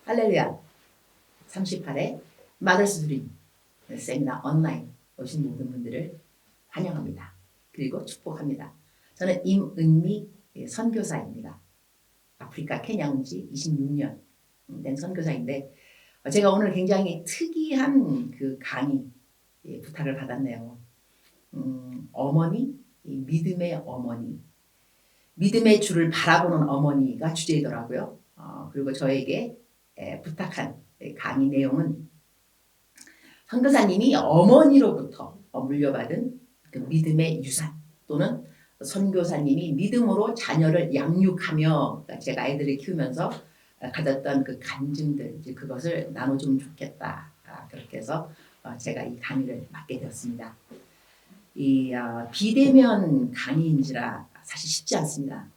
할렐루야 38회 마더스 드림 세미나 온라인 오신 모든 분들을 환영합니다. 그리고 축복합니다. 저는 임은미 선교사입니다. 아프리카 케냐 온 지 26년 된 선교사인데 제가 오늘 굉장히 특이한 그 강의 부탁을 받았네요. 어머니, 믿음의 어머니, 믿음의 주를 바라보는 어머니가 주제이더라고요. 그리고 저에게 부탁한 강의 내용은 선교사님이 어머니로부터 물려받은 그 믿음의 유산 또는 선교사님이 믿음으로 자녀를 양육하며 제가 아이들을 키우면서 가졌던 그 간증들 그것을 나눠주면 좋겠다. 그렇게 해서 제가 이 강의를 맡게 되었습니다. 이 비대면 강의인지라 사실 쉽지 않습니다.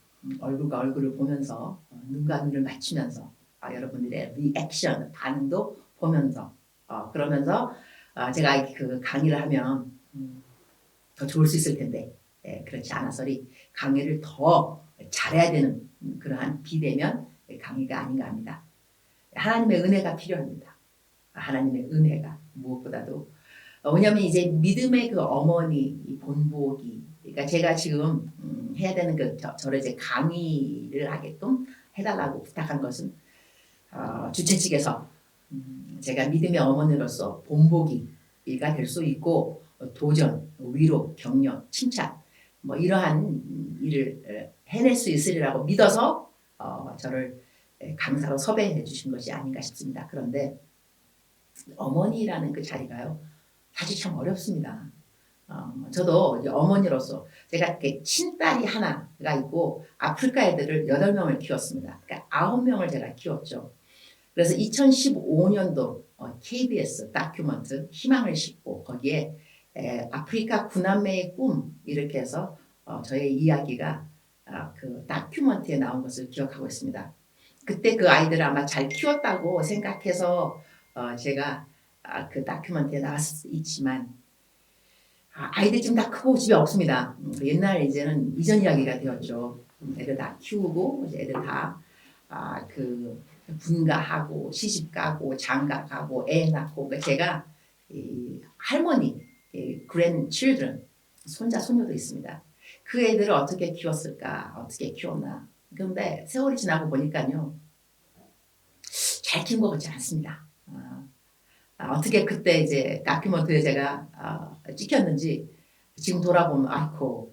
얼굴과 얼굴을 보면서 눈과 눈을 맞추면서 여러분들의 리액션 반응도 보면서 그러면서 제가 그 강의를 하면 더 좋을 수 있을 텐데 그렇지 않아서리 강의를 더 잘해야 되는 그러한 비대면 강의가 아닌가 합니다. 하나님의 은혜가 필요합니다. 하나님의 은혜가 무엇보다도 왜냐하면 이제 믿음의 그 어머니 본보기 그러니까 제가 지금 해야 되는 그 저를 이제 강의를 하게끔 해달라고 부탁한 것은 주최 측에서 제가 믿음의 어머니로서 본보기가 될 수 있고 도전, 위로, 격려, 칭찬 뭐 이러한 일을 해낼 수 있으리라고 믿어서 저를 강사로 섭외해 주신 것이 아닌가 싶습니다. 그런데 어머니라는 그 자리가요 사실 참 어렵습니다. 저도 어머니로서 제가 이렇게 친딸이 하나가 있고 아프리카 애들을 8명을 키웠습니다. 그러니까 9명을 제가 키웠죠. 그래서 2015년도 KBS 다큐멘트 희망을 싣고 거기에 아프리카 구남매의 꿈 이렇게 해서 저의 이야기가 그 다큐멘트에 나온 것을 기억하고 있습니다. 그때 그 아이들을 아마 잘 키웠다고 생각해서 제가 그 다큐멘트에 나왔을 수 있지만 아이들 지금 다 크고 집에 없습니다. 옛날 이제는 이전 이야기가 되었죠. 애들 다 키우고 이제 애들 다 그 분가하고 시집가고 장가가고 애 낳고 그러니까 제가 이 할머니 그랜 칠드런 손자 손녀도 있습니다. 그 애들을 어떻게 키웠을까 어떻게 키웠나 그런데 세월이 지나고 보니까요 잘 키운 것 같지 않습니다. 어떻게 그때 이제 다큐멘터리에 제가 찍혔는지 지금 돌아보면 아이고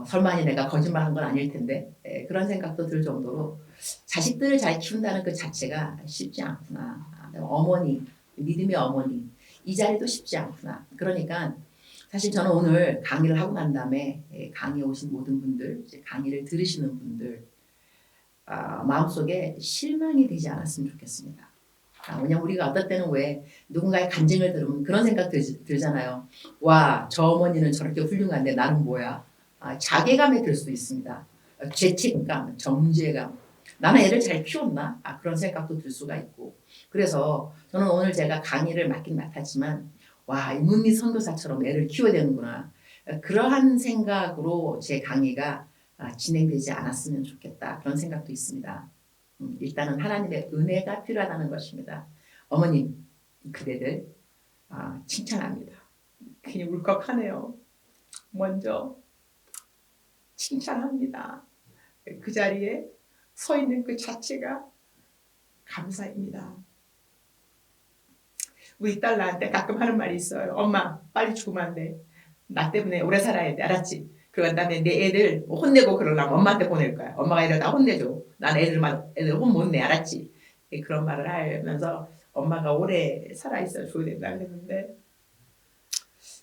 설마 내가 거짓말한 건 아닐 텐데 그런 생각도 들 정도로 자식들을 잘 키운다는 그 자체가 쉽지 않구나. 어머니 믿음의 어머니 이 자리도 쉽지 않구나. 그러니까 사실 저는 오늘 강의를 하고 난 다음에 강의에 오신 모든 분들 강의를 들으시는 분들 마음속에 실망이 되지 않았으면 좋겠습니다. 왜냐면 우리가 어떨 때는 왜 누군가의 간증을 들으면 그런 생각 들잖아요. 와, 저 어머니는 저렇게 훌륭한데 나는 뭐야? 자괴감이 들 수 있습니다. 죄책감, 정죄감. 나는 애를 잘 키웠나? 그런 생각도 들 수가 있고. 그래서 저는 오늘 제가 강의를 맡긴 맡았지만 와, 임은미 선교사처럼 애를 키워야 되는구나. 그러한 생각으로 제 강의가 진행되지 않았으면 좋겠다. 그런 생각도 있습니다. 일단은 하나님의 은혜가 필요하다는 것입니다. 어머님, 그대들 칭찬합니다. 괜히 울컥하네요. 먼저 칭찬합니다. 그 자리에 서 있는 그 자체가 감사입니다. 우리 딸 나한테 가끔 하는 말이 있어요. 엄마, 빨리 죽으면 안 돼. 나 때문에 오래 살아야 돼. 알았지? 그런 다음에 내 애들 혼내고 그러려면 엄마한테 보낼 거야. 엄마가 애들 다 혼내줘. 난 애들 혼 못 내. 알았지? 그런 말을 하면서 엄마가 오래 살아있어 줘야 된다 그랬는데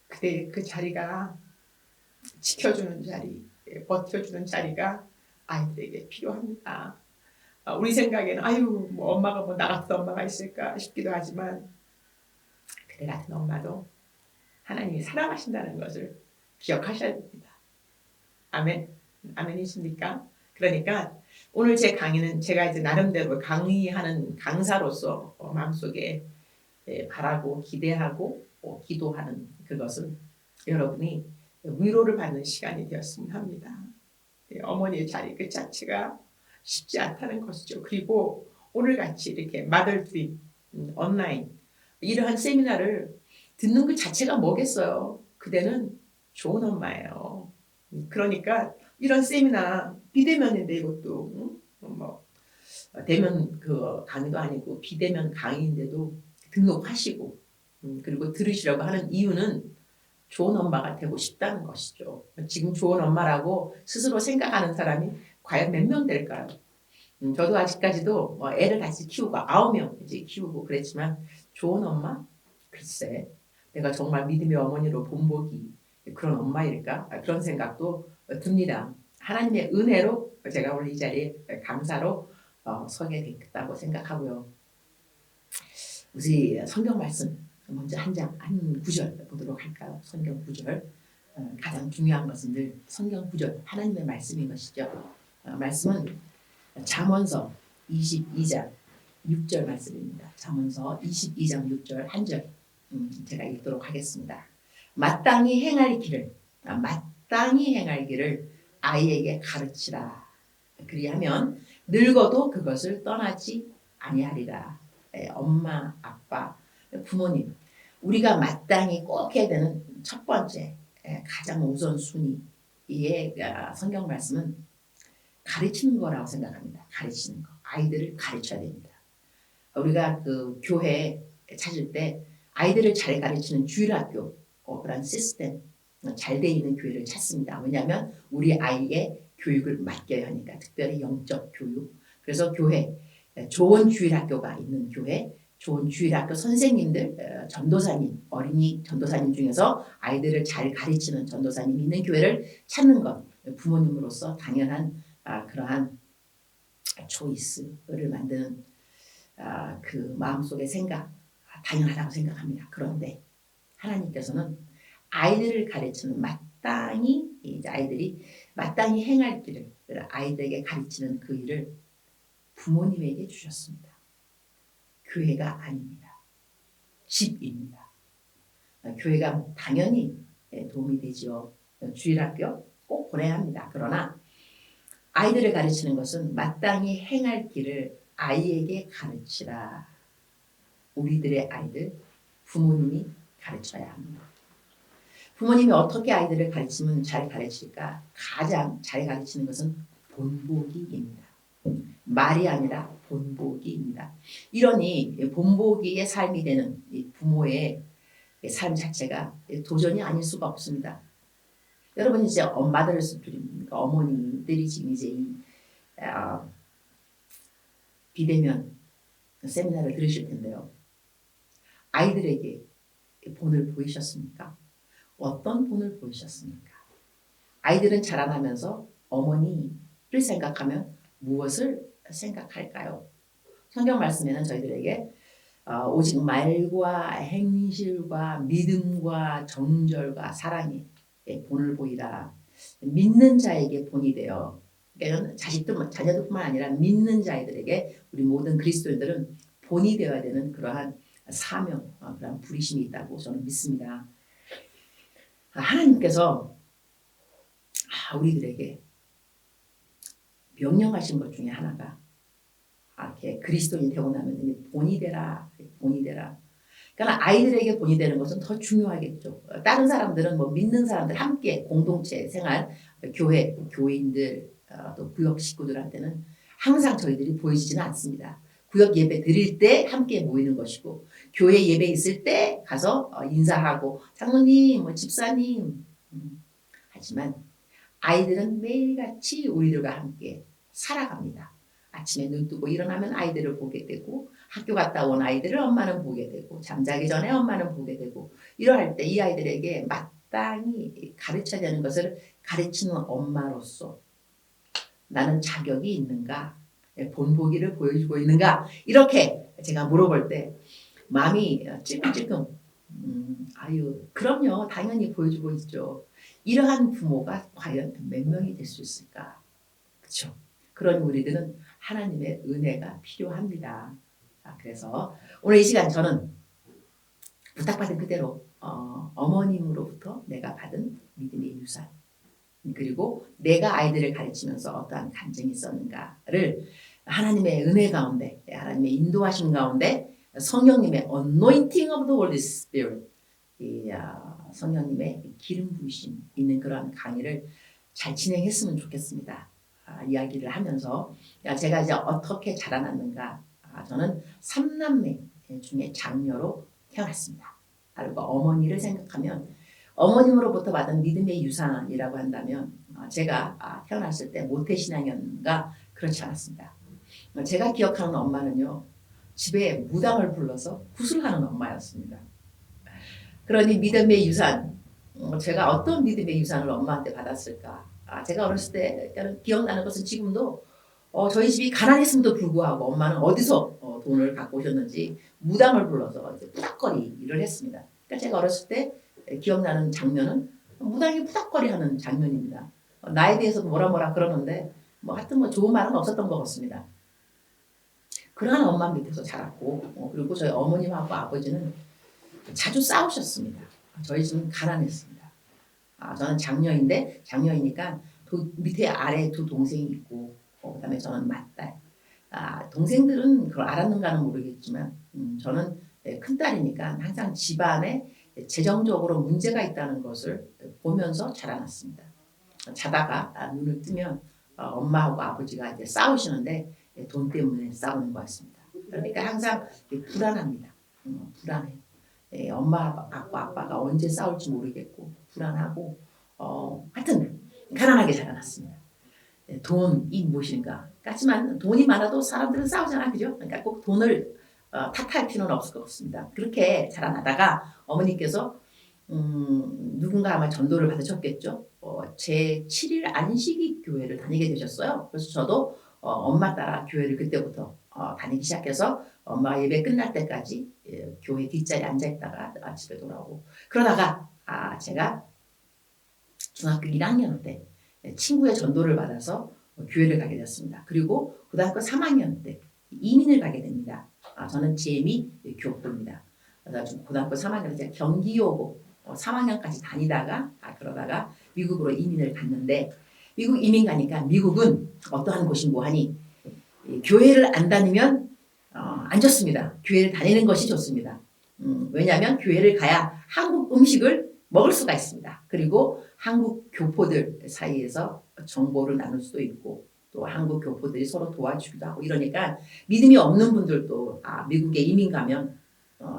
그때 그 자리가 지켜주는 자리, 버텨주는 자리가 아이들에게 필요합니다. 우리 생각에는 아유 뭐 엄마가 뭐 나 같은 엄마가 있을까 싶기도 하지만 그대 같은 엄마도 하나님이 사랑하신다는 것을 기억하셔야 됩니다. 아멘. 아멘이십니까? 그러니까 오늘 제 강의는 제가 이제 나름대로 강의하는 강사로서 마음속에 바라고 기대하고 기도하는 그것은 여러분이 위로를 받는 시간이 되었으면 합니다. 어머니의 자리 그 자체가 쉽지 않다는 것이죠. 그리고 오늘같이 이렇게 마더스윗 온라인 이러한 세미나를 듣는 것 자체가 뭐겠어요. 그대는 좋은 엄마예요. 그러니까 이런 세미나 비대면인데 이것도 뭐 대면 그 강의도 아니고 비대면 강의인데도 등록하시고 그리고 들으시려고 하는 이유는 좋은 엄마가 되고 싶다는 것이죠. 지금 좋은 엄마라고 스스로 생각하는 사람이 과연 몇 명 될까요? 저도 아직까지도 애를 다시 키우고 9명 이제 키우고 그랬지만 좋은 엄마? 글쎄 내가 정말 믿음의 어머니로 본보기 그런 엄마일까? 그런 생각도 듭니다. 하나님의 은혜로 제가 오늘 이 자리에 강사로 서게 됐다고 생각하고요. 우리 성경 말씀 먼저 한 구절 보도록 할까요? 성경 구절. 가장 중요한 것은 늘 성경 구절 하나님의 말씀인 것이죠. 말씀은 잠언서 22장 6절 말씀입니다. 잠언서 22장 6절 한 절 제가 읽도록 하겠습니다. 마땅히 행할 길을 아이에게 가르치라. 그리하면 늙어도 그것을 떠나지 아니하리라. 엄마, 아빠, 부모님 우리가 마땅히 꼭 해야 되는 첫 번째 가장 우선순위의 성경 말씀은 가르치는 거라고 생각합니다. 가르치는 거. 아이들을 가르쳐야 됩니다. 우리가 그 교회 찾을 때 아이들을 잘 가르치는 주일학교 그런 시스템 잘 돼 있는 교회를 찾습니다. 왜냐하면 우리 아이의 교육을 맡겨야 하니까 특별히 영적 교육. 그래서 교회 좋은 주일학교가 있는 교회 좋은 주일학교 선생님들 전도사님 어린이 전도사님 중에서 아이들을 잘 가르치는 전도사님이 있는 교회를 찾는 것 부모님으로서 당연한 그러한 초이스를 만드는 그 마음속의 생각 당연하다고 생각합니다. 그런데 하나님께서는 아이들을 가르치는 마땅히 이제 아이들이 마땅히 행할 길을 아이들에게 가르치는 그 일을 부모님에게 주셨습니다. 교회가 아닙니다. 집입니다. 교회가 당연히 도움이 되지요. 주일학교 꼭 보내야 합니다. 그러나 아이들을 가르치는 것은 마땅히 행할 길을 아이에게 가르치라. 우리들의 아이들 부모님이 가르쳐야 합니다. 부모님이 어떻게 아이들을 가르치면 잘 가르칠까? 가장 잘 가르치는 것은 본보기입니다. 말이 아니라 본보기입니다. 이러니 본보기의 삶이 되는 이 부모의 삶 자체가 도전이 아닐 수가 없습니다. 여러분 이제 어머니들이 지금 이제 이 비대면 세미나를 들으실 텐데요. 아이들에게 본을 보이셨습니까? 어떤 본을 보이셨습니까? 아이들은 자라나면서 어머니를 생각하면 무엇을 생각할까요? 성경 말씀에는 저희들에게 오직 말과 행실과 믿음과 정절과 사랑에 본을 보이라. 믿는 자에게 본이 되어 자녀들뿐만 아니라 믿는 자들에게 우리 모든 그리스도인들은 본이 되어야 되는 그러한 사명, 그러한 부르심이 있다고 저는 믿습니다. 하나님께서 우리들에게 명령하신 것 중에 하나가 이렇게 그리스도인이 되고 나면 본이 되라, 본이 되라. 그러니까 아이들에게 본이 되는 것은 더 중요하겠죠. 다른 사람들은 뭐 믿는 사람들 함께 공동체 생활, 교회인들 또 구역 식구들한테는 항상 저희들이 보이지는 않습니다. 구역 예배 드릴 때 함께 모이는 것이고 교회 예배 있을 때 가서 인사하고 장로님, 뭐 집사님 하지만 아이들은 매일같이 우리들과 함께 살아갑니다. 아침에 눈 뜨고 일어나면 아이들을 보게 되고 학교 갔다 온 아이들을 엄마는 보게 되고 잠자기 전에 엄마는 보게 되고 이러할 때 이 아이들에게 마땅히 가르쳐야 되는 것을 가르치는 엄마로서 나는 자격이 있는가? 본보기를 보여주고 있는가? 이렇게 제가 물어볼 때 마음이 찔끔찔끔 그럼요. 당연히 보여주고 있죠. 이러한 부모가 과연 몇 명이 될 수 있을까? 그렇죠. 그런 우리들은 하나님의 은혜가 필요합니다. 그래서 오늘 이 시간 저는 부탁받은 그대로 어머님으로부터 내가 받은 믿음의 유산 그리고 내가 아이들을 가르치면서 어떠한 감정이 있었는가를 하나님의 은혜 가운데, 하나님의 인도하심 가운데 성령님의 anointing of the Holy Spirit, 성령님의 기름 부으심 있는 그런 강의를 잘 진행했으면 좋겠습니다. 이야기를 하면서 제가 이제 어떻게 자라났는가. 저는 3남매 중에 장녀로 태어났습니다. 그리고 어머니를 생각하면 어머님으로부터 받은 믿음의 유산이라고 한다면 제가 태어났을 때 모태신앙이었는가 그렇지 않았습니다. 제가 기억하는 엄마는요. 집에 무당을 불러서 구슬하는 엄마였습니다. 그러니 믿음의 유산, 제가 어떤 믿음의 유산을 엄마한테 받았을까? 제가 어렸을 때 기억나는 것은 지금도 저희 집이 가난했음에도 불구하고 엄마는 어디서 돈을 갖고 오셨는지 무당을 불러서 이제 푸닥거리 일을 했습니다. 그러니까 제가 어렸을 때 기억나는 장면은 무당이 푸닥거리 하는 장면입니다. 나에 대해서도 뭐라 그러는데 하여튼 좋은 말은 없었던 것 같습니다. 그러한 엄마 밑에서 자랐고 그리고 저희 어머님하고 아버지는 자주 싸우셨습니다. 저희 집은 가난했습니다. 저는 장녀이니까 밑에 아래 두 동생이 있고 그다음에 저는 맏딸. 동생들은 그걸 알았는가는 모르겠지만 저는 큰딸이니까 항상 집안에 재정적으로 문제가 있다는 것을 보면서 자라났습니다. 자다가 눈을 뜨면 엄마하고 아버지가 이제 싸우시는데 돈 때문에 싸우는 것 같습니다. 그러니까 항상 불안합니다. 불안해요. 엄마하고 아빠가 언제 싸울지 모르겠고 불안하고 하여튼 가난하게 자라났습니다. 돈이 무엇인가? 하지만 돈이 많아도 사람들은 싸우잖아, 그죠? 그러니까 꼭 돈을 탓할 필요는 없을 것 같습니다. 그렇게 자라나다가 어머니께서 누군가 아마 전도를 받으셨겠죠. 제 7일 안식이 교회를 다니게 되셨어요. 그래서 저도 엄마 따라 교회를 그때부터 다니기 시작해서 엄마 예배 끝날 때까지 교회 뒷자리에 앉아있다가 집에 돌아오고 그러다가 제가 중학교 1학년 때 친구의 전도를 받아서 교회를 가게 됐습니다. 그리고 고등학교 3학년 때 이민을 가게 됩니다. 저는 재미 교포입니다. 그래서 고등학교 3학년 때 경기여고 3학년까지 다니다가 그러다가 미국으로 이민을 갔는데 미국 이민 가니까 미국은 어떠한 곳인고 하니 교회를 안 다니면 안 좋습니다. 교회를 다니는 것이 좋습니다. 왜냐하면 교회를 가야 한국 음식을 먹을 수가 있습니다. 그리고 한국 교포들 사이에서 정보를 나눌 수도 있고 또 한국 교포들이 서로 도와주기도 하고 이러니까 믿음이 없는 분들도 미국에 이민 가면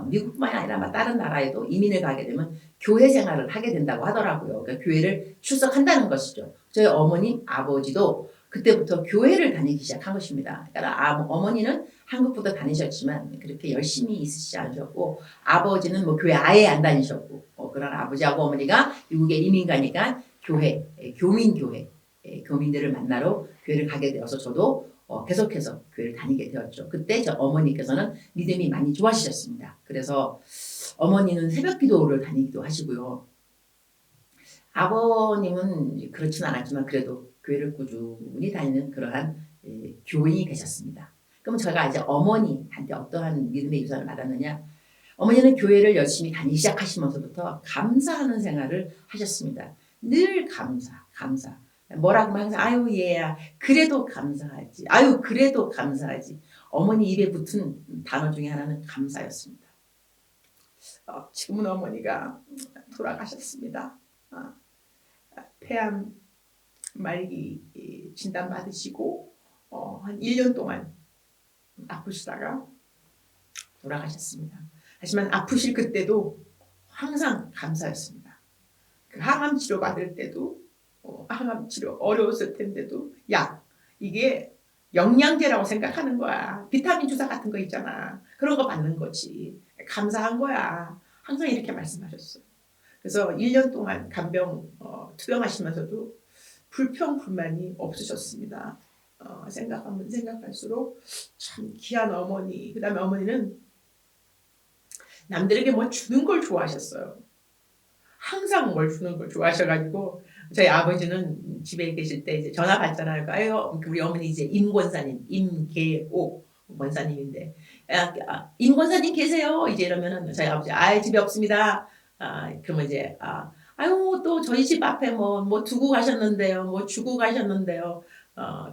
미국뿐만이 아니라 다른 나라에도 이민을 가게 되면 교회 생활을 하게 된다고 하더라고요. 그러니까 교회를 출석한다는 것이죠. 저희 어머님, 아버지도 그때부터 교회를 다니기 시작한 것입니다. 그러니까 어머니는 한국부터 다니셨지만 그렇게 열심히 있으시지 않으셨고 아버지는 교회 아예 안 다니셨고 그런 아버지하고 어머니가 미국에 이민 가니까 교회, 교민교회, 교민들을 만나러 교회를 가게 되어서 저도 계속해서 교회를 다니게 되었죠. 그때 저 어머니께서는 믿음이 많이 좋아지셨습니다. 그래서 어머니는 새벽 기도를 다니기도 하시고요. 아버님은 그렇지는 않았지만 그래도 교회를 꾸준히 다니는 그러한 교인이 되셨습니다. 그럼 제가 이제 어머니한테 어떠한 믿음의 유산을 받았느냐? 어머니는 교회를 열심히 다니기 시작하시면서부터 감사하는 생활을 하셨습니다. 늘 감사. 뭐라고 하면 항상 아유 얘야 그래도 감사하지. 아유 그래도 감사하지. 어머니 입에 붙은 단어 중에 하나는 감사였습니다. 지금은 어머니가 돌아가셨습니다. 폐암 말기 진단 받으시고 한 1년 동안 아프시다가 돌아가셨습니다. 하지만 아프실 그때도 항상 감사였습니다. 그 항암 치료 받을 때도 항암 치료 어려웠을 텐데도 이게 영양제라고 생각하는 거야. 비타민 주사 같은 거 있잖아. 그런 거 받는 거지. 감사한 거야. 항상 이렇게 말씀하셨어요. 그래서 1년 동안 간병 투병하시면서도 불평 불만이 없으셨습니다. 생각하면 생각할수록 참 귀한 어머니. 그 다음에 어머니는 남들에게 뭐 주는 걸 좋아하셨어요. 항상 뭘 주는 걸 좋아하셔가지고 저희 아버지는 집에 계실 때 이제 전화 받잖아요. 아유 우리 어머니 이제 임 권사님 임계옥 권사님인데 임 권사님 계세요? 이제 이러면은 저희 아버지 집에 없습니다. 그러면 이제 아유 또 저희 집 앞에 뭐 두고 가셨는데요. 뭐 주고 가셨는데요.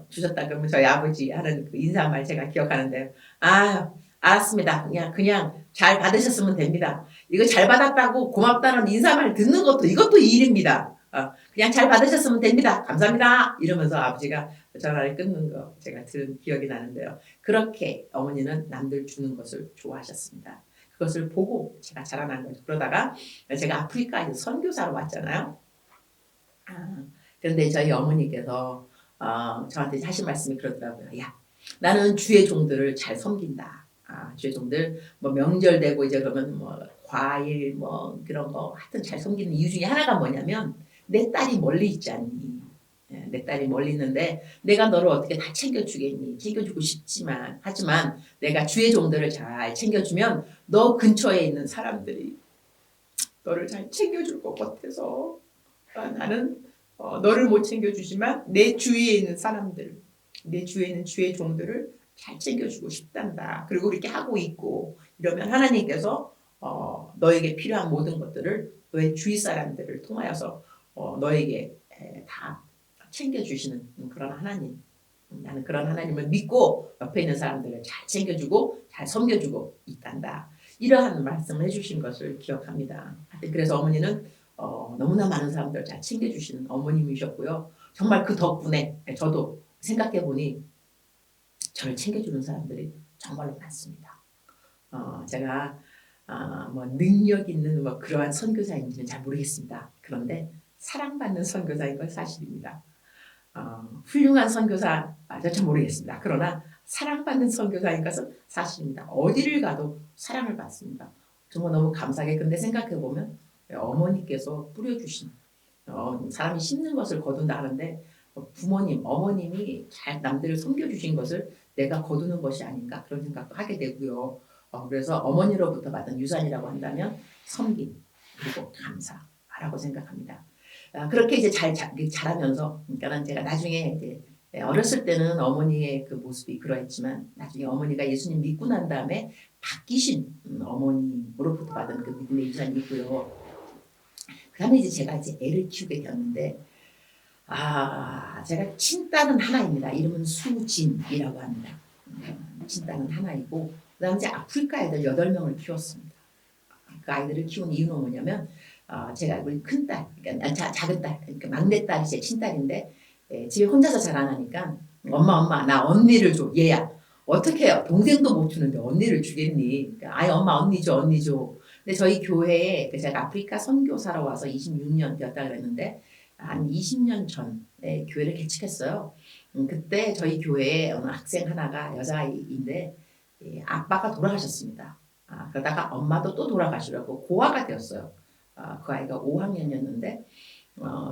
주셨다 그러면 저희 아버지 하는 그 인사말 제가 기억하는데 아 알았습니다. 그냥 잘 받으셨으면 됩니다. 이거 잘 받았다고 고맙다는 인사말 듣는 것도 이것도 일입니다. 그냥 잘 받으셨으면 됩니다. 감사합니다. 이러면서 아버지가 전화를 끊는 거 제가 들은 기억이 나는데요. 그렇게 어머니는 남들 주는 것을 좋아하셨습니다. 그것을 보고 제가 자라난 거죠. 그러다가 제가 아프리카에서 선교사로 왔잖아요. 그런데 저희 어머니께서 저한테 하신 말씀이 그러더라고요. 야, 나는 주의 종들을 잘 섬긴다. 주의 종들 뭐 명절 되고 이제 그러면 뭐 과일 뭐 그런 거 하여튼 잘 섬기는 이유 중에 하나가 뭐냐면 내 딸이 멀리 있지 않니? 내 딸이 멀리 있는데 내가 너를 어떻게 다 챙겨주겠니? 챙겨주고 싶지만 하지만 내가 주의 종들을 잘 챙겨주면 너 근처에 있는 사람들이 너를 잘 챙겨줄 것 같아서 나는 너를 못 챙겨주지만 내 주위에 있는 사람들, 내 주위에 있는 주의 종들을 잘 챙겨주고 싶단다. 그리고 이렇게 하고 있고 이러면 하나님께서 너에게 필요한 모든 것들을 너의 주위 사람들을 통하여서 너에게 다 챙겨주시는 그런 하나님. 나는 그런 하나님을 믿고 옆에 있는 사람들을 잘 챙겨주고 잘 섬겨주고 있단다. 이러한 말씀을 해주신 것을 기억합니다. 그래서 어머니는 너무나 많은 사람들을 잘 챙겨주시는 어머님이셨고요. 정말 그 덕분에 저도 생각해보니 저를 챙겨주는 사람들이 정말로 많습니다. 제가 뭐 능력 있는 뭐 그러한 선교사인지는 잘 모르겠습니다. 그런데 사랑받는 선교사인 건 사실입니다. 훌륭한 선교사 잘 모르겠습니다. 그러나 사랑받는 선교사인 것은 사실입니다. 어디를 가도 사랑을 받습니다. 정말 너무 감사하게 근데 생각해보면 어머니께서 뿌려주신 사람이 심는 것을 거둔다 하는데 부모님, 어머님이 잘 남들을 섬겨주신 것을 내가 거두는 것이 아닌가 그런 생각도 하게 되고요. 그래서 어머니로부터 받은 유산이라고 한다면 섬김 그리고 감사라고 생각합니다. 그렇게 이제 자라면서 그러니까 제가 나중에 이제 어렸을 때는 어머니의 그 모습이 그러했지만 나중에 어머니가 예수님 믿고 난 다음에 바뀌신 어머니로부터 받은 그 믿음의 유산이 있고요. 그다음에 이제 제가 이제 애를 키우게 되었는데 제가 친딸은 하나입니다. 이름은 수진이라고 합니다. 친딸은 하나이고 그다음 이제 아프리카 애들 8명을 키웠습니다. 그 아이들을 키운 이유는 뭐냐면 제가 우리 큰딸, 그러니까 작은 딸, 그러니까 막내딸이 제 친딸인데 집에 혼자서 자라나니까 엄마 나 언니를 줘. 얘야 어떻게 해요? 동생도 못 주는데 언니를 주겠니? 그러니까, 아이 엄마 언니 줘. 근데 저희 교회에 제가 아프리카 선교사로 와서 26년 되었다 그랬는데 한 20년 전에 교회를 개척했어요. 그때 저희 교회에 어느 학생 하나가 여자아이인데 아빠가 돌아가셨습니다. 그러다가 엄마도 또 돌아가시려고 고아가 되었어요. 그 아이가 5학년이었는데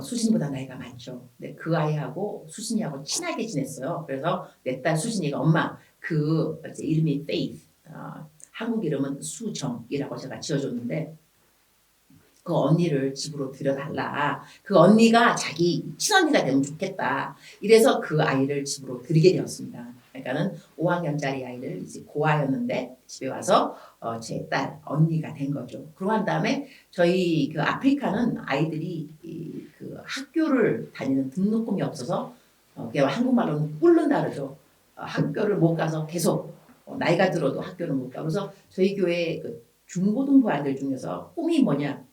수진이보다 나이가 많죠. 근데 그 아이하고 수진이하고 친하게 지냈어요. 그래서 내 딸 수진이가 엄마 그 이름이 Faith, 한국 이름은 수정이라고 제가 지어줬는데 그 언니를 집으로 들여달라. 그 언니가 자기 친언니가 되면 좋겠다. 이래서 그 아이를 집으로 들이게 되었습니다. 그러니까는 5학년짜리 아이를 이제 고아였는데 집에 와서 제 딸 언니가 된 거죠. 그러고 난 다음에 저희 그 아프리카는 아이들이 그 학교를 다니는 등록금이 없어서 그냥 한국말로는 꿀른다 그러죠. 학교를 못 가서 계속 나이가 들어도 학교를 못 가. 그래서 저희 교회 그 중고등부 아이들 중에서 꿈이 뭐냐?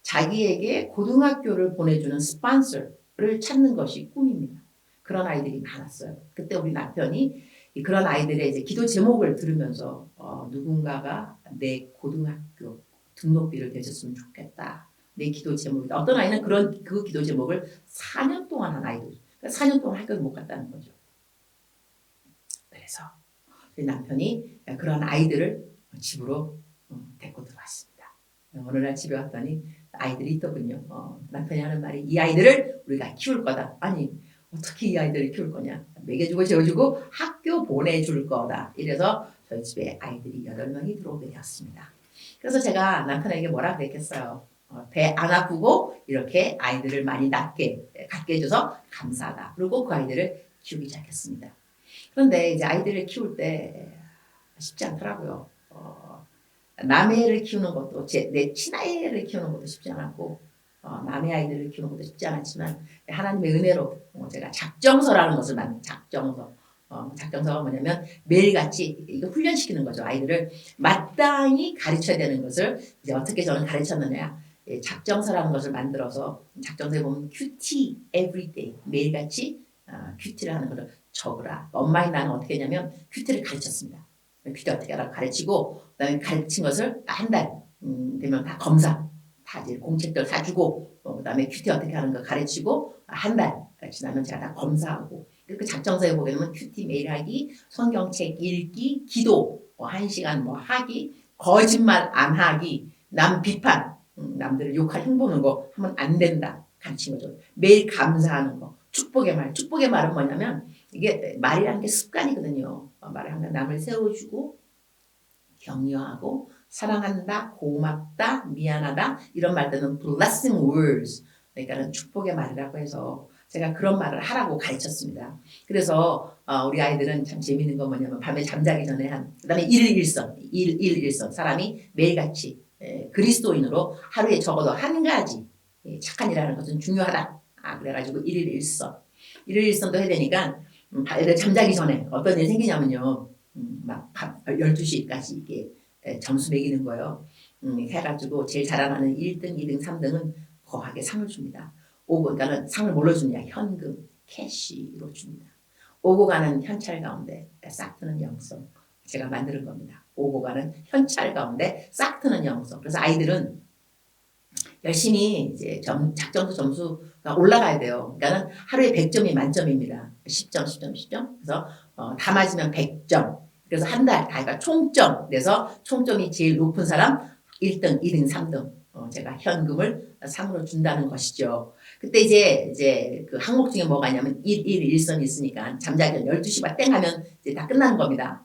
자기에게 고등학교를 보내주는 스폰서를 찾는 것이 꿈입니다. 그런 아이들이 많았어요. 그때 우리 남편이 그런 아이들의 이제 기도 제목을 들으면서 누군가가 내 고등학교 등록비를 대줬으면 좋겠다. 내 기도 제목이다. 어떤 아이는 그 기도 제목을 4년 동안 한 아이들. 그러니까 4년 동안 학교를 못 갔다는 거죠. 그래서 우리 남편이 그런 아이들을 집으로 데리고 들어왔습니다. 어느 날 집에 왔더니 아이들이 있더군요. 남편이 하는 말이 이 아이들을 우리가 키울 거다. 아니 어떻게 이 아이들을 키울 거냐. 먹여주고 재워주고 학교 보내줄 거다. 이래서 저희 집에 아이들이 8명이 들어오게 되었습니다. 그래서 제가 남편에게 뭐라 그랬겠어요. 배 안 아프고 이렇게 아이들을 많이 갖게 해줘서 감사하다. 그리고 그 아이들을 키우기 시작했습니다. 그런데 이제 아이들을 키울 때 쉽지 않더라고요. 남의 애를 키우는 것도 내 친아이를 키우는 것도 쉽지 않았고 남의 아이들을 키우는 것도 쉽지 않았지만 하나님의 은혜로 제가 작정서라는 것을 작정서. 작정서가 뭐냐면 매일같이 이거 훈련시키는 거죠. 아이들을 마땅히 가르쳐야 되는 것을 이제 어떻게 저는 가르쳤느냐. 작정서라는 것을 만들어서 작정서에 보면 큐티 everyday 매일같이 큐티를 하는 것을 적으라. 엄마인 나는 어떻게 했냐면 큐티를 가르쳤습니다. 큐티 어떻게 하라고 가르치고 그다음에 가르친 것을 한 달 되면 다 검사 다 이제 공책들 사주고 그다음에 큐티 어떻게 하는 거 가르치고 한 달 지나면 제가 다 검사하고 그 작정서에 보게 되면 큐티 매일 하기, 성경책 읽기, 기도 1시간 하기, 거짓말 안 하기, 남 비판, 남들을 욕할 흉보는 거 하면 안 된다 가르친 거죠. 매일 감사하는 거, 축복의 말. 축복의 말은 뭐냐면 이게 말이라는 게 습관이거든요. 말을 하면 남을 세워주고 격려하고 사랑한다, 고맙다, 미안하다 이런 말들은 blessing words 그러니까는 축복의 말이라고 해서 제가 그런 말을 하라고 가르쳤습니다. 그래서 우리 아이들은 참 재미있는 건 뭐냐면 밤에 잠자기 전에 그다음에 일일선 사람이 매일같이 그리스도인으로 하루에 적어도 한 가지 착한 일하는 것은 중요하다. 그래가지고 일일일선도 해야 되니까 애들 잠자기 전에 어떤 일이 생기냐면요. 막 12시까지 이게 점수 매기는 거예요. 해가지고 제일 잘하는 1등, 2등, 3등은 거하게 상을 줍니다. 오고 그러니까 상을 뭘로 주냐? 현금, 캐시로 줍니다. 오고 가는 현찰 가운데 싹 트는 영성 제가 만드는 겁니다. 오고 가는 현찰 가운데 싹 트는 영성. 그래서 아이들은 열심히 이제 작정서 점수가 올라가야 돼요. 그러니까는 하루에 100점이 만점입니다. 10점, 10점, 10점. 그래서 다 맞으면 100점. 그래서 한 달 다 총점 내서 총점이 제일 높은 사람 1등, 2등, 3등 제가 현금을 상으로 준다는 것이죠. 그때 이제 그 항목 중에 뭐가 있냐면 1선이 있으니까 잠자기 전 12시 땡 하면 이제 다 끝나는 겁니다.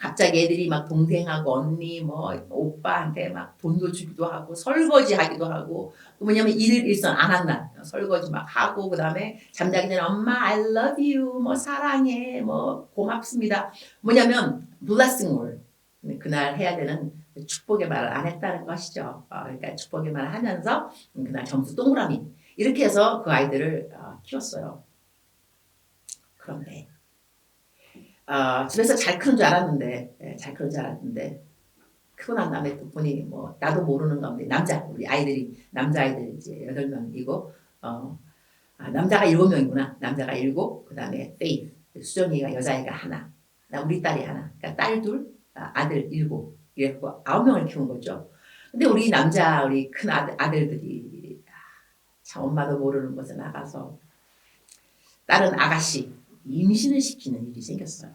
갑자기 애들이 막 동생하고 언니 오빠한테 막 돈도 주기도 하고 설거지 하기도 하고 뭐냐면 1선 안 한 날 설거지 막 하고 그다음에 잠자기 전에 엄마 I love you 사랑해 고맙습니다. 뭐냐면 blessing word 그날 해야 되는 축복의 말을 안 했다는 것이죠. 그러니까 축복의 말을 하면서 그날 점수 동그라미 이렇게 해서 그 아이들을 키웠어요. 그런데 집에서 잘 크는 줄 알았는데 크고 난 다음에 또 보니 나도 모르는 가운데 우리 아이들이 남자아이들 이제 8명이고 남자가 7명이구나. 남자가 7, 그다음에 페이스 수정이가 여자애가 하나, 우리 딸이 하나, 그러니까 딸 2, 아들 7 이랬고 9명을 키운 거죠. 근데 우리 큰 아들들이 참 엄마도 모르는 곳에 나가서 다른 아가씨 임신을 시키는 일이 생겼어요.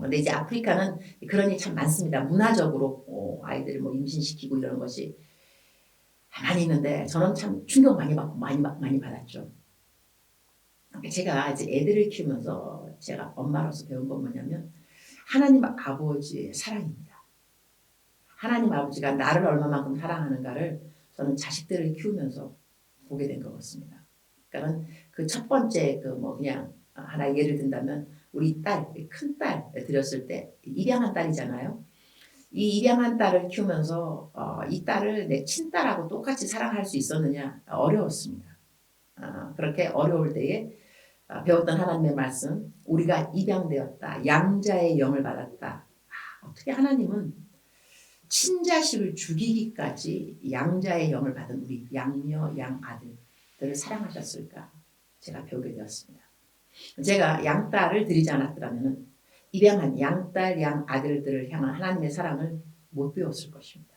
근데 이제 아프리카는 그런 일이 참 많습니다. 문화적으로 아이들을 임신시키고 이런 것이 많이 있는데 저는 참 충격 많이 받고 많이 받았죠. 제가 이제 애들을 키우면서 제가 엄마로서 배운 건 뭐냐면 하나님 아버지의 사랑입니다. 하나님 아버지가 나를 얼마만큼 사랑하는가를 저는 자식들을 키우면서 보게 된 것 같습니다. 그러니까 그 첫 번째 그냥 하나 예를 든다면 우리 큰 딸 들였을 때 입양한 딸이잖아요. 이 입양한 딸을 키우면서 이 딸을 내 친딸하고 똑같이 사랑할 수 있었느냐 어려웠습니다. 그렇게 어려울 때에 배웠던 하나님의 말씀 우리가 입양되었다. 양자의 영을 받았다. 어떻게 하나님은 친자식을 죽이기까지 양자의 영을 받은 우리 양녀 양아들들을 사랑하셨을까 제가 배우게 되었습니다. 제가 양딸을 드리지 않았더라면 입양한 양딸 양아들들을 향한 하나님의 사랑을 못 배웠을 것입니다.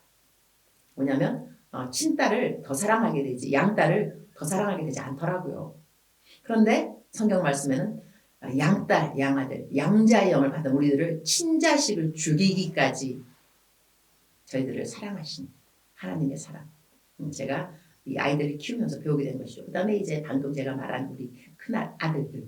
뭐냐면 친딸을 더 사랑하게 되지 양딸을 더 사랑하게 되지 않더라고요. 그런데 성경 말씀에는 양딸 양아들 양자의 영을 받은 우리들을 친자식을 죽이기까지 저희들을 사랑하신 하나님의 사랑 제가 이 아이들을 키우면서 배우게 된 것이죠. 그 다음에 이제 방금 제가 말한 우리 큰 아들들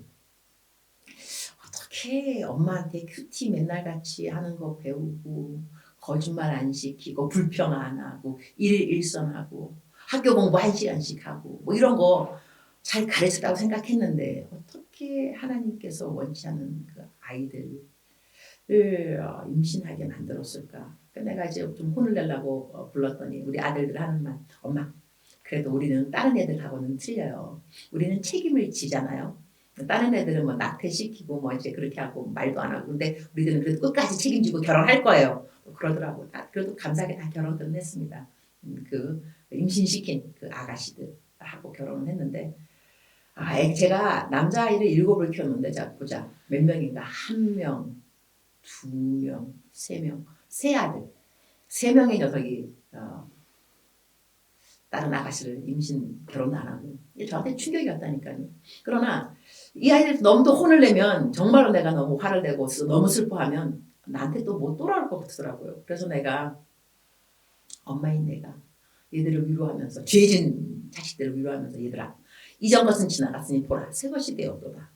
어떻게 엄마한테 큐티 맨날 같이 하는 거 배우고 거짓말 안 시키고 불평 안 하고 일일선하고 학교 공부 1시간씩 하고 이런 거 잘 가르쳤다고 생각했는데 어떻게 하나님께서 원치 않는 그 아이들을 임신하게 만들었을까? 내가 이제 좀 혼을 내려고 불렀더니 우리 아들들 하는 말 엄마 그래도 우리는 다른 애들하고는 틀려요. 우리는 책임을 지잖아요. 다른 애들은 뭐 낙태시키고 뭐 이제 그렇게 하고 말도 안 하고 근데 우리들은 그래도 끝까지 책임지고 결혼할 거예요. 그러더라고. 그래도 감사하게 다 결혼들은 했습니다. 그 임신시킨 그 아가씨들하고 결혼을 했는데 제가 남자아이를 7을 키웠는데 자 보자 몇 명인가 1명, 2명, 3명, 세 아들 3명의 녀석이 다른 아가씨를 임신 결혼 안 하고 저한테 충격이었다니까요. 그러나 이 아이들 너무 또 혼을 내면 정말로 내가 너무 화를 내고 너무 슬퍼하면 나한테 또 못 돌아올 것 같더라고요. 그래서 내가 엄마인 내가 얘들을 위로하면서 죄진 자식들을 위로하면서 얘들아 이전 것은 지나갔으니 보라 새 것이 되었도다.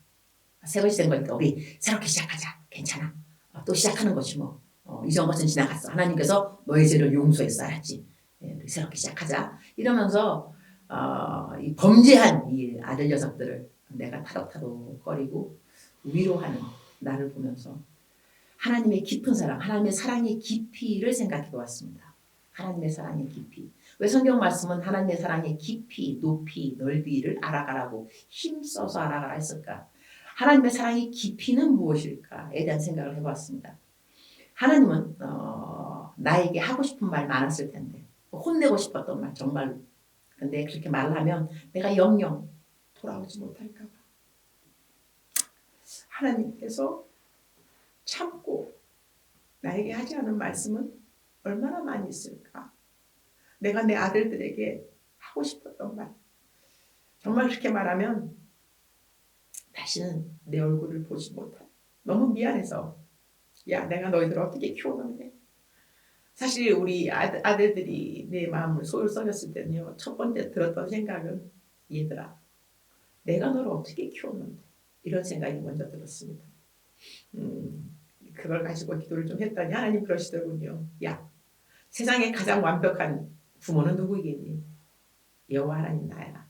새 것이 된 거니까 우리 새롭게 시작하자. 괜찮아. 또 시작하는 것이 뭐 이전 것은 지나갔어. 하나님께서 너의 죄를 용서했어야지. 우리 새롭게 시작하자. 이러면서 이 범죄한 이 아들 녀석들을 내가 타덕타덕거리고 위로하는 나를 보면서 하나님의 깊은 사랑, 하나님의 사랑의 깊이를 생각해 보았습니다. 하나님의 사랑의 깊이. 왜 성경 말씀은 하나님의 사랑의 깊이, 높이, 넓이를 알아가라고 힘써서 알아가라 했을까? 하나님의 사랑의 깊이는 무엇일까에 대한 생각을 해봤습니다. 하나님은 나에게 하고 싶은 말 많았을 텐데 혼내고 싶었던 말 정말 근데 그렇게 말을 하면 내가 영영 돌아오지 못할까 봐 하나님께서 참고 나에게 하지 않은 말씀은 얼마나 많이 있을까. 내가 내 아들들에게 하고 싶었던 말 정말 그렇게 말하면 다시는 내 얼굴을 보지 못해. 너무 미안해서 야 내가 너희들 어떻게 키워놨네. 사실 우리 아들들이 내 마음을 소홀 썩였을 때는요. 첫 번째 들었던 생각은 얘들아 내가 너를 어떻게 키웠는데 이런 생각이 먼저 들었습니다. 그걸 가지고 기도를 좀 했더니 하나님 그러시더군요. 야 세상에 가장 완벽한 부모는 누구이겠니? 여호와 하나님 나야.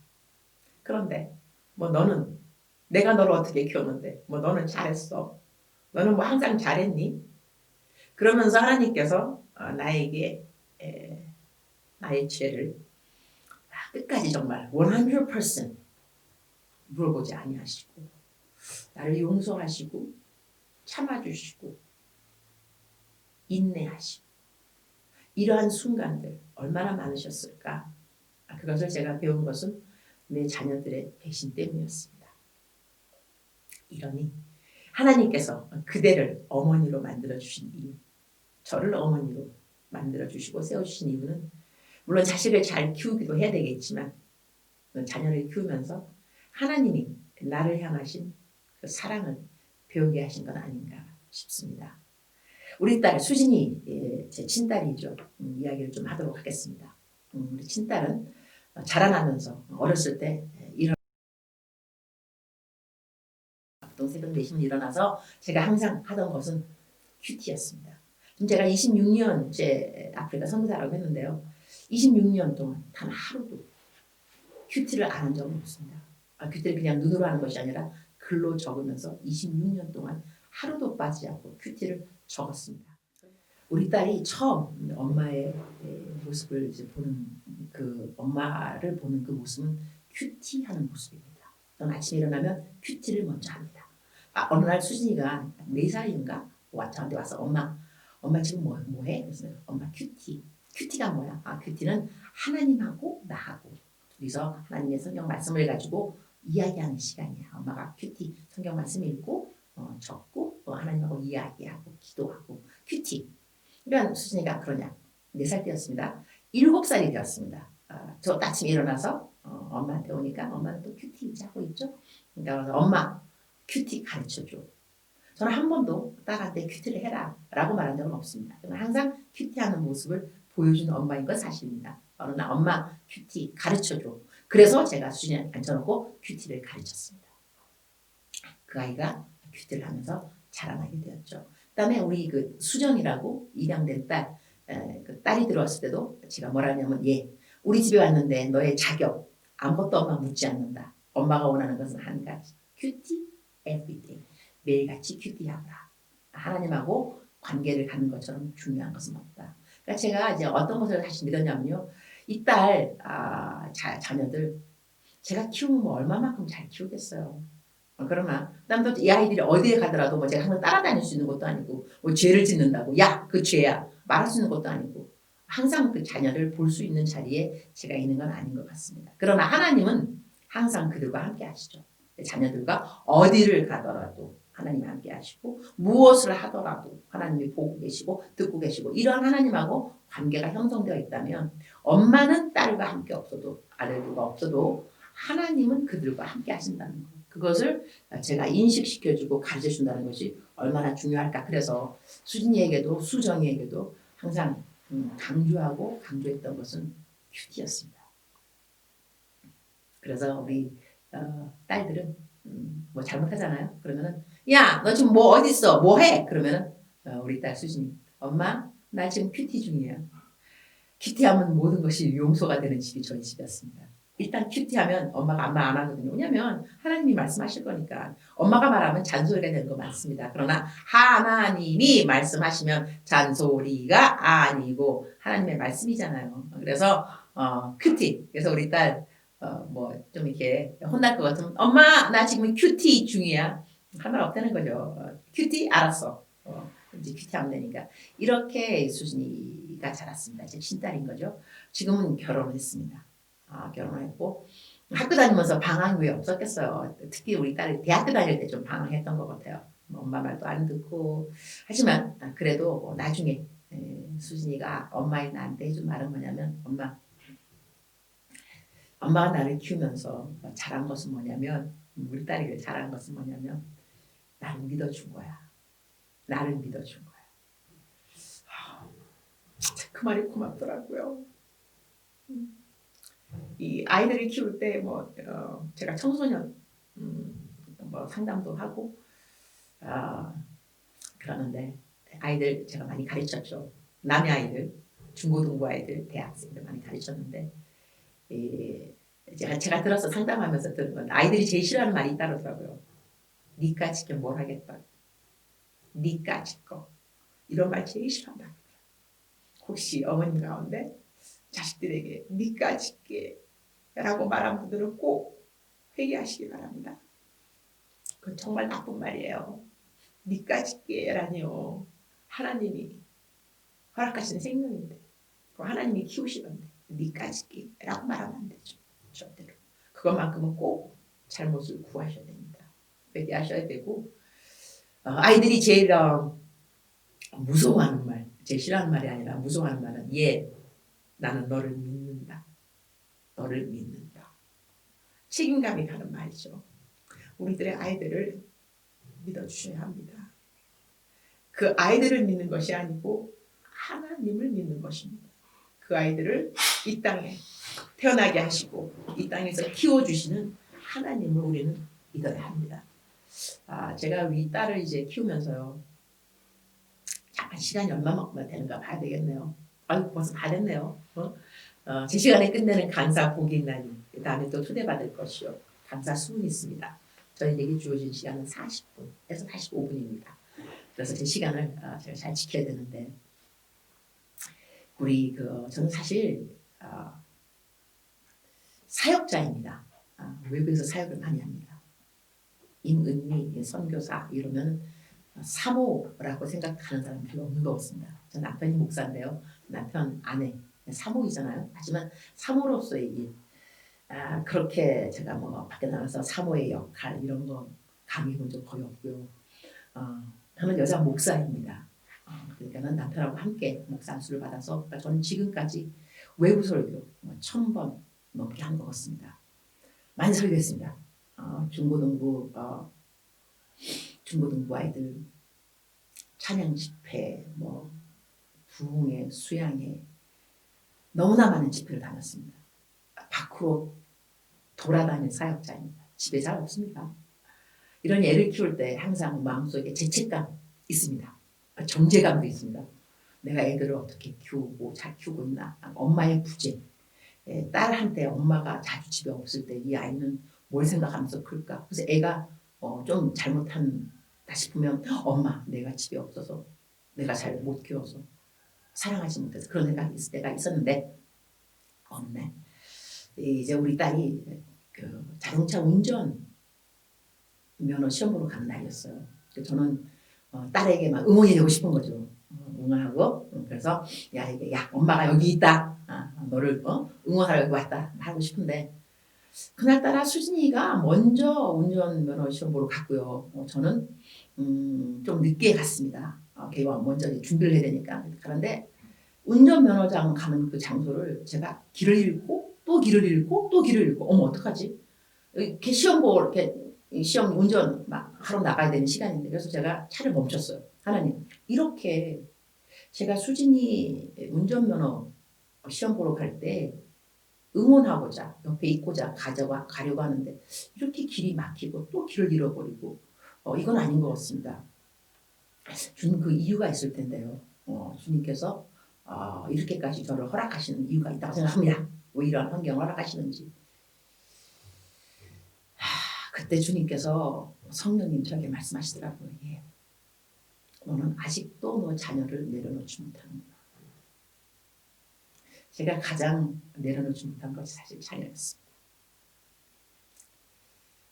그런데 뭐 너는 내가 너를 어떻게 키웠는데 뭐 너는 잘했어. 너는 뭐 항상 잘했니? 그러면서 하나님께서 나에게 나의 죄를 끝까지 정말 100% 물어보지 아니하시고 나를 용서하시고 참아주시고 인내하시고 이러한 순간들 얼마나 많으셨을까? 그것을 제가 배운 것은 내 자녀들의 배신 때문이었습니다. 이러니 하나님께서 그대를 어머니로 만들어주신 이유 저를 어머니로 만들어주시고 세워주신 이유는 물론 자식을 잘 키우기도 해야 되겠지만 자녀를 키우면서 하나님이 나를 향하신 그 사랑을 배우게 하신 건 아닌가 싶습니다. 우리 딸 수진이 제 친딸이죠. 이야기를 좀 하도록 하겠습니다. 우리 친딸은 자라나면서 어렸을 때 보통 새벽 4시면 일어나서 제가 항상 하던 것은 큐티였습니다. 지금 제가 26년째 아프리카 선교사라고 했는데요. 26년 동안 단 하루도 큐티를 안 한 적은 없습니다. 큐티를 그냥 눈으로 하는 것이 아니라 글로 적으면서 26년 동안 하루도 빠지지 않고 큐티를 적었습니다. 우리 딸이 처음 엄마의 모습을 이제 보는 그 엄마를 보는 그 모습은 큐티하는 모습입니다. 저는 아침에 일어나면 큐티를 먼저 합니다. 어느 날 수진이가 4살인가 저한테 와서 엄마 지금 뭐해? 그래서 엄마 큐티. 큐티가 뭐야? 큐티는 하나님하고 나하고 둘이서 하나님의 성경 말씀을 가지고 이야기하는 시간이야. 엄마가 큐티 성경 말씀 읽고 적고 하나님하고 이야기하고 기도하고 큐티. 그러니까 수진이가 그러냐 4살 때였습니다. 7살이 되었습니다. 저 아침에 일어나서 엄마한테 오니까 엄마는 또 큐티 하고 있죠. 그러니까 엄마 큐티 가르쳐줘. 저는 한 번도 딸한테 큐티를 해라 라고 말한 적은 없습니다. 저는 항상 큐티하는 모습을 보여주는 엄마인 건 사실입니다. 어느 날 엄마 큐티 가르쳐줘. 그래서 제가 수진이한테 앉혀놓고 큐티를 가르쳤습니다. 그 아이가 큐티를 하면서 자라나게 되었죠. 그다음에 우리 그 수정이라고 입양된 딸, 그 딸이 들어왔을 때도 제가 뭐라 하냐면 우리 집에 왔는데 너의 자격 아무것도 엄마 묻지 않는다. 엄마가 원하는 것은 한 가지 큐티 everyday 매일같이 큐티하라. 하나님하고 관계를 갖는 것처럼 중요한 것은 없다. 그러니까 제가 이제 어떤 것을 다시 믿었냐면요. 이 딸 자녀들 제가 키우면 뭐 얼마만큼 잘 키우겠어요. 그러나 그다음 또 이 아이들이 어디에 가더라도 뭐 제가 항상 따라다닐 수 있는 것도 아니고 뭐 죄를 짓는다고 야 그 죄야 말할 수 있는 것도 아니고 항상 그 자녀를 볼 수 있는 자리에 제가 있는 건 아닌 것 같습니다. 그러나 하나님은 항상 그들과 함께 하시죠. 자녀들과 어디를 가더라도 하나님이 함께 하시고 무엇을 하더라도 하나님이 보고 계시고 듣고 계시고 이러한 하나님하고 관계가 형성되어 있다면 엄마는 딸과 함께 없어도 아들과 없어도 하나님은 그들과 함께 하신다는 것. 그것을 제가 인식시켜주고 가르쳐준다는 것이 얼마나 중요할까. 그래서 수진이에게도 수정이에게도 항상 강조하고 강조했던 것은 큐티였습니다. 그래서 우리 딸들은 뭐 잘못하잖아요. 그러면은 야, 너 지금 뭐 어디 있어? 뭐 해? 그러면은 우리 딸 수진이 엄마 나 지금 큐티 중이야. 큐티하면 모든 것이 용서가 되는 집이 저희 집이었습니다. 일단 큐티하면 엄마가 아무 말 안 하거든요. 왜냐하면 하나님이 말씀하실 거니까. 엄마가 말하면 잔소리가 되는 거 많습니다. 그러나 하나님이 말씀하시면 잔소리가 아니고 하나님의 말씀이잖아요. 그래서 큐티. 그래서 우리 딸 뭐 좀 이렇게 혼날 것 같으면 엄마 나 지금 큐티 중이야. 할 말 없다는 거죠. 큐티 알았어. 이제 큐티하면 되니까 이렇게 수진이가 자랐습니다. 제 친딸인 거죠. 지금은 결혼했습니다. 결혼했고 학교 다니면서 방황이 왜 없었겠어요. 특히 우리 딸이 대학교 다닐 때 좀 방황했던 것 같아요. 엄마 말도 안 듣고 하지만 그래도 나중에 수진이가 엄마의 나한테 해준 말은 뭐냐면 엄마가 나를 키우면서 잘한 것은 뭐냐면 우리 딸이 잘한 것은 뭐냐면 나를 믿어준 거야. 나를 믿어준 거야. 그 말이 고맙더라고요. 이 아이들을 키울 때 뭐 제가 청소년 뭐 상담도 하고 그러는데 아이들 제가 많이 가르쳤죠. 남의 아이들, 중고등부 아이들, 대학생들 많이 가르쳤는데 제가 들어서 상담하면서 들은 건 아이들이 제일 싫어하는 말이 있다더라고요. 니까짓 게 뭘 하겠다. 니까짓 거. 이런 말 제일 싫어한다. 혹시 어머님 가운데 자식들에게 니까짓 게 라고 말한 분들은 꼭 회개하시기 바랍니다. 그건 정말 나쁜 말이에요. 니까짓 게라니요. 하나님이 허락하신 생명인데 하나님이 키우시던데 니까짓 게라고 말하면 안 되죠. 절대로. 그것만큼은 꼭 잘못을 구하셔야 됩니다. 회개하셔야 되고 아이들이 제일 무서워하는 말, 제일 싫어하는 말이 아니라 무서워하는 말은 나는 너를 믿는다. 너를 믿는다. 책임감이 가는 말이죠. 우리들의 아이들을 믿어주셔야 합니다. 그 아이들을 믿는 것이 아니고 하나님을 믿는 것입니다. 그 아이들을 이 땅에 태어나게 하시고 이 땅에서 키워주시는 하나님을 우리는 믿어야 합니다. 제가 우리 딸을 이제 키우면서요. 잠깐 시간이 얼마만큼 되는가 봐야 되겠네요. 아이고 벌써 다 됐네요. 제 시간에 끝내는 강사 보기 날이 그 다음에 또 초대받을 것이요. 강사 수훈이 있습니다. 저희에게 주어진 시간은 40분에서 45분입니다. 그래서 제 시간을 제가 잘 지켜야 되는데 저는 사실 사역자입니다. 외국에서 사역을 많이 합니다. 임은미 선교사 이러면 사모라고 생각하는 사람 별로 없는 것 같습니다. 저 남편이 목사인데요. 남편 아내 사모이잖아요. 하지만 사모로서의 일 그렇게 제가 뭐 밖에 나가서 사모의 역할 이런 거 강의해 적 거의 없고요. 저는 여자 목사입니다. 그러니까 남편하고 함께 목사 안수를 받아서 그러니까 저는 지금까지 외부 설교 1000번 넘게 한 것 같습니다. 많이 설교했습니다. 중고등부 아이들 찬양 집회, 부흥회, 수양회 너무나 많은 집회를 다녔습니다. 밖으로 돌아다니는 사역자입니다. 집에 잘 없습니다. 이런 애를 키울 때 항상 마음속에 죄책감 있습니다. 정죄감도 있습니다. 내가 애들을 어떻게 키우고 잘 키우고 있나. 엄마의 부재. 딸한테 엄마가 자주 집에 없을 때 이 아이는 뭘 생각하면서 클까. 그래서 애가 좀 잘못한다 싶으면 엄마 내가 집에 없어서 내가 잘 못 키워서 사랑하지 못해서 그런 생각이 있을 때가 있었는데 어느 날 이제 우리 딸이 그 자동차 운전 면허 시험 보러 가는 날이었어요. 저는 딸에게 막 응원이 되고 싶은 거죠. 응원하고 그래서 야 엄마가 여기 있다. 너를 응원하려고 왔다 하고 싶은데 그날따라 수진이가 먼저 운전면허 시험 보러 갔고요. 저는 좀 늦게 갔습니다. 걔가 먼저 준비를 해야 되니까. 그런데 운전면허장 가는 그 장소를 제가 길을 잃고 또 길을 잃고 또 길을 잃고 어머 어떡하지? 이렇게 시험 보고 이렇게 시험 운전 막 하러 나가야 되는 시간인데 그래서 제가 차를 멈췄어요. 하나님 이렇게 제가 수진이 운전면허 시험 보러 갈 때 응원하고자 옆에 있고자 가려고 하는데 이렇게 길이 막히고 또 길을 잃어버리고 이건 아닌 것 같습니다. 주님 그 이유가 있을 텐데요. 주님께서 이렇게까지 저를 허락하시는 이유가 있다고 생각합니다. 왜 이러한 환경을 허락하시는지. 그때 주님께서 성령님 저에게 말씀하시더라고요. 예. 너는 아직도 너 자녀를 내려놓지 못하는구나. 제가 가장 내려놓지 못한 것이 사실 자녀였습니다.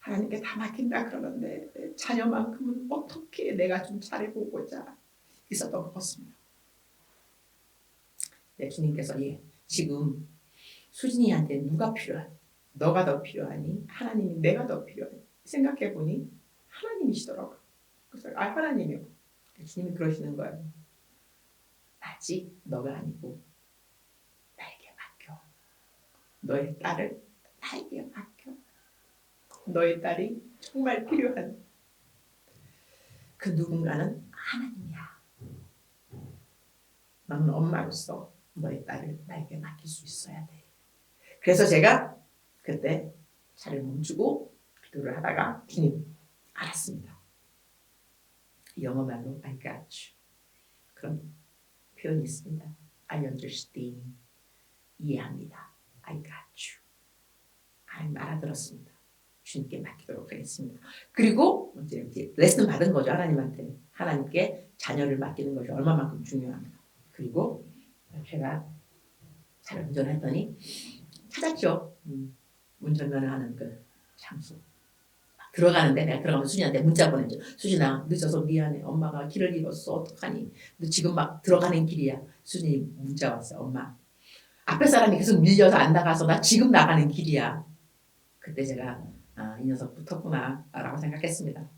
하나님께 다 맡긴다 그러는데 자녀만큼은 어떻게 내가 좀 잘해보고자 있었던 것 같습니다. 네, 주님께서 지금 수진이한테 누가 필요하니? 너가 더 필요하니? 하나님이 내가 더 필요하니? 생각해보니 하나님이시더라고요. 그래서 하나님이요. 주님이 그러시는 거예요. 아직 너가 아니고 나에게 맡겨. 너의 딸을 나에게 맡겨. 너의 딸이 정말 필요한 그 누군가는 하나님이야. 너는 엄마로서 너의 딸을 나에게 맡길 수 있어야 돼. 그래서 제가 그때 차를 멈추고 기도를 하다가 주님 알았습니다. 영어 말로 I got you. 그런 표현이 있습니다. I understand. 이해합니다. I got you. 알아들었습니다. 주님께 맡기도록 하겠습니다. 그리고 이제 레슨 받은 거죠. 하나님한테. 하나님께 자녀를 맡기는 것이 얼마만큼 중요합니다. 그리고 제가 차를 운전했더니 찾았죠. 운전면허 하는 그 장소. 들어가는데 내가 들어가면 수진한테 문자 보내줘. 수진아 늦어서 미안해. 엄마가 길을 잃었어. 어떡하니? 너 지금 막 들어가는 길이야. 수진이 문자 왔어. 엄마. 앞에 사람이 계속 밀려서 안 나가서 나 지금 나가는 길이야. 그때 제가 이 녀석 붙었구나 라고 생각했습니다.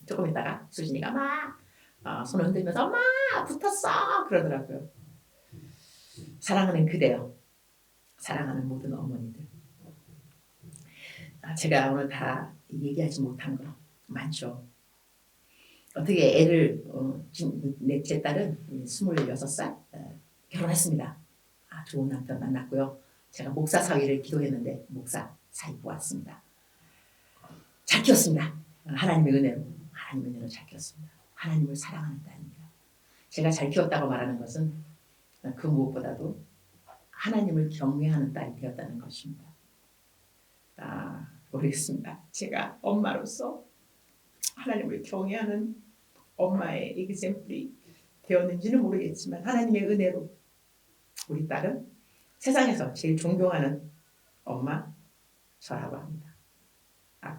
조금 있다가 수진이가 막 손을 흔들면서 엄마 붙었어 그러더라고요. 사랑하는 그대요. 사랑하는 모든 어머니들. 제가 오늘 다 얘기하지 못한 거 많죠. 어떻게 애를 넷째 딸은 26살 결혼했습니다. 좋은 남편 만났고요. 제가 목사 사위를 기도했는데 목사 사위 보았습니다. 잘 키웠습니다. 하나님의 은혜로 잘 키웠습니다. 하나님을 사랑하는 딸입니다. 제가 잘 키웠다고 말하는 것은 그 무엇보다도 하나님을 경외하는 딸이 되었다는 것입니다. 모르겠습니다. 제가 엄마로서 하나님을 경외하는 엄마의 이그샘플이 되었는지는 모르겠지만 하나님의 은혜로 우리 딸은 세상에서 제일 존경하는 엄마 저라고 합니다.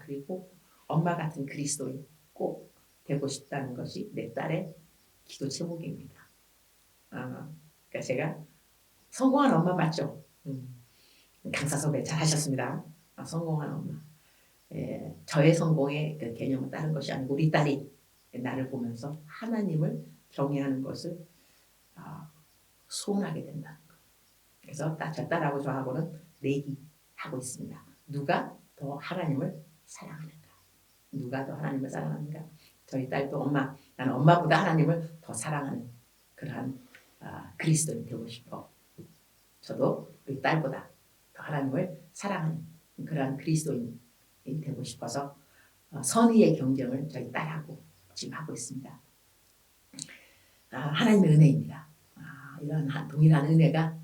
그리고 엄마 같은 그리스도인 꼭 되고 싶다는 것이 내 딸의 기도 제목입니다. 그러니까 제가 성공한 엄마 맞죠? 강사 섭외 잘 하셨습니다. 성공한 엄마. 저의 성공의 그 개념은 다른 것이 아니고 우리 딸이 나를 보면서 하나님을 경외하는 것을 소원하게 된다는 것. 그래서 저 딸하고 저하고는 내기하고 있습니다. 누가 더 하나님을 사랑하는가? 누가 더 하나님을 사랑하는가? 저희 딸도 나는 엄마보다 하나님을 더 사랑하는 그러한 그리스도인 되고 싶어. 저도 우리 딸보다 더 하나님을 사랑하는 그러한 그리스도인이 되고 싶어서 선의의 경쟁을 저희 딸하고 지금 하고 있습니다. 하나님의 은혜입니다. 이런 동일한 은혜가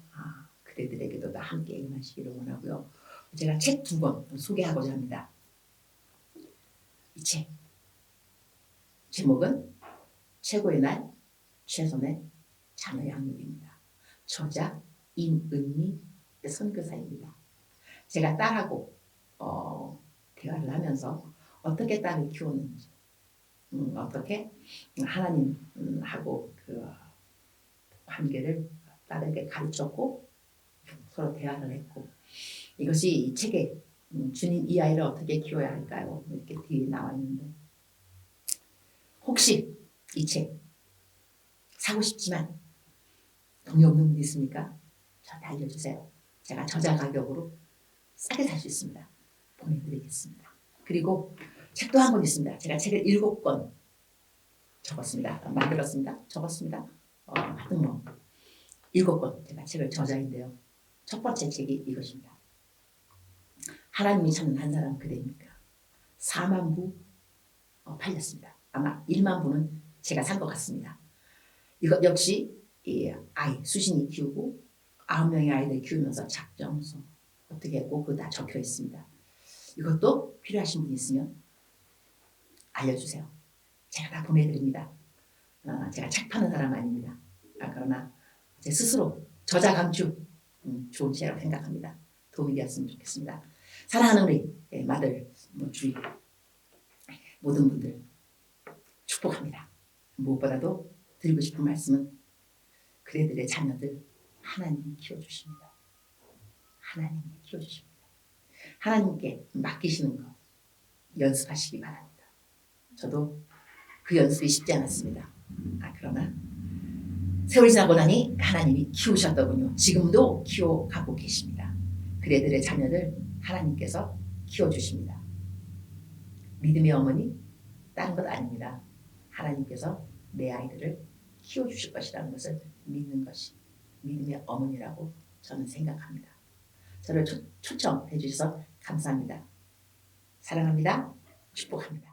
그대들에게도 다 함께 임하시기를 원하고요. 제가 책 2권 소개하고자 합니다. 이 책 제목은 최고의 날 최선의 자녀 양육입니다. 저자 임은미 선교사입니다. 제가 딸하고 대화를 하면서 어떻게 딸을 키웠는지, 어떻게 하나님하고 그 관계를 딸에게 가르쳤고 서로 대화를 했고, 이것이 이 책에 주님 이 아이를 어떻게 키워야 할까요? 이렇게 뒤에 나와 있는데, 혹시 이 책 사고 싶지만 돈이 없는 분 있습니까? 저한테 알려주세요. 제가 저자 가격으로 싸게 살 수 있습니다. 보내드리겠습니다. 그리고 책도 한 권 있습니다. 제가 책을 7권 적었습니다. 만들었습니다. 적었습니다. 하여튼 뭐 7권 제가 책을 저자인데요. 첫 번째 책이 이것입니다. 하나님이 찾는 한 사람 그대입니까? 4만 부 팔렸습니다. 아마 1만 부는 제가 산 것 같습니다. 이것 역시 이 아이 수신이 키우고 9명의 아이들 키우면서 작정서 어떻게 했고 그거 다 적혀 있습니다. 이것도 필요하신 분 있으면 알려주세요. 제가 다 보내드립니다. 제가 책 파는 사람 아닙니다. 그러나 제 스스로 저자 강추 좋은 시라고 생각합니다. 도움이 되었으면 좋겠습니다. 사랑하는 우리 마들 주위 모든 분들 축복합니다. 무엇보다도 드리고 싶은 말씀은 그대들의 자녀들 하나님이 키워주십니다. 하나님이 키워주십니다. 하나님께 맡기시는 것 연습하시기 바랍니다. 저도 그 연습이 쉽지 않았습니다. 그러나 세월이 지나고 나니 하나님이 키우셨더군요. 지금도 키워가고 계십니다. 그대들의 자녀들 하나님께서 키워주십니다. 믿음의 어머니 다른 것 아닙니다. 하나님께서 내 아이들을 키워주실 것이라는 것을 믿는 것이 믿음의 어머니라고 저는 생각합니다. 저를 초청해 주셔서 감사합니다. 사랑합니다. 축복합니다.